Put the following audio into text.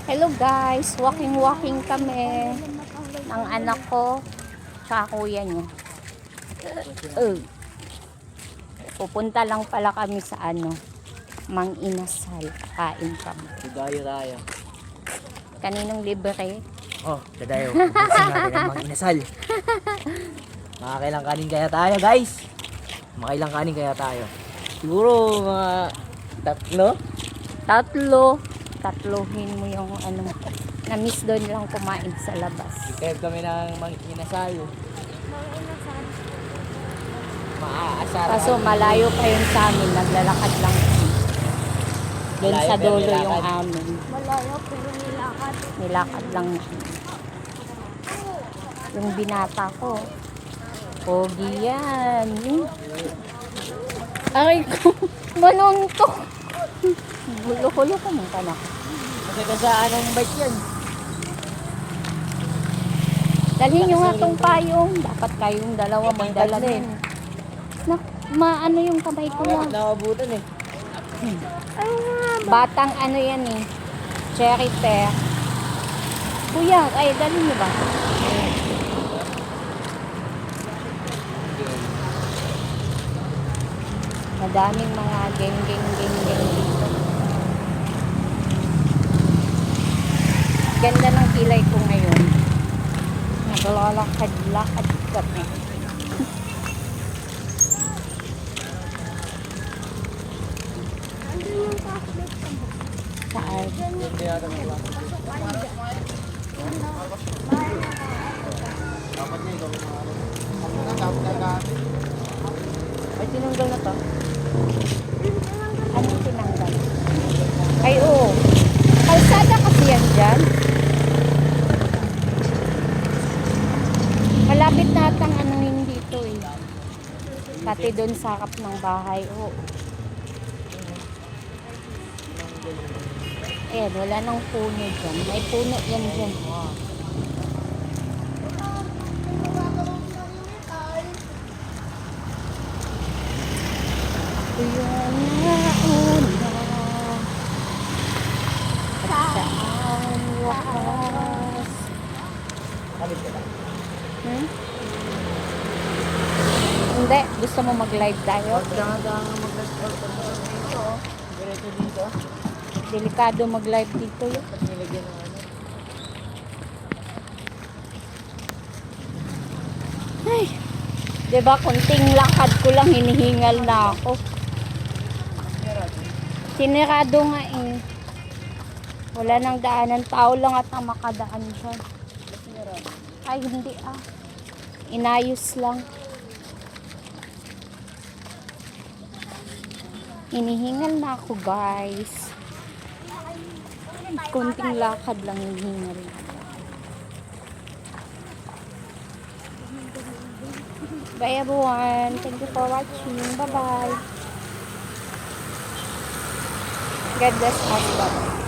Hello guys, walking kami ng anak ko tsaka kuya niya. Pupunta lang pala kami sa Mang Inasal. Kain kami. Dadayo tayo. Kaninong libre? Oh, dadayo. Pupunta natin ang Mang Inasal. Makakailang kanin kaya tayo, guys? Makailang kanin kaya tayo? Siguro mga Tatlohin mo yung na-miss doon lang kumain sa labas. Prepare kami ng Mang Inasal. Maaasar. Kaso malayo pa yun sa amin, naglalakad lang. Doon Malayo sa pero dulo nilakad. yung amin. Malayo pero nilakad. Nilakad lang. Yung binata ko. Pogi yan. Aray ko. Manuntok. Bulo-hulo ko mong kanak. Kasi kasaan ang bike yan. Dalhin nyo nga tong payong. Dapat kayong dalawa magdala din. Maano yung kamay ko lang. Nakabutan eh. Batang yan eh. Cherry pear. Kuya, dalhin nyo ba? Madaming mga geng dito. Ganda ng kilay ko ngayon. Naglalakad-lakad kami. Saan? Ay, tinanggal na to. Anong tinanggal? Ay, oo. Kalsada kasi yan dyan. Malapit na atang anuhin dito eh. Pati doon sa harap ng bahay. Oo. Ayan, wala nang puno dyan. May puno yan dyan. Yun na una. Saan wakas? Hindi. Gusto mo mag-live tayo? Dahan-dahan mag-start dito. Diretso dito. Delikado mag-live dito yun. Tapos nilagyan ng ano. Ay, diba konting lakad ko lang hinihingal na ako. Sinirado nga eh. Wala nang daanan. Tao lang at ang makadaan dyan. Ay, hindi ah. Inayos lang. Hinihingal na ako guys. Konting lakad lang hinihingal. Bye everyone. Thank you for watching. Bye bye. God bless us. Bye.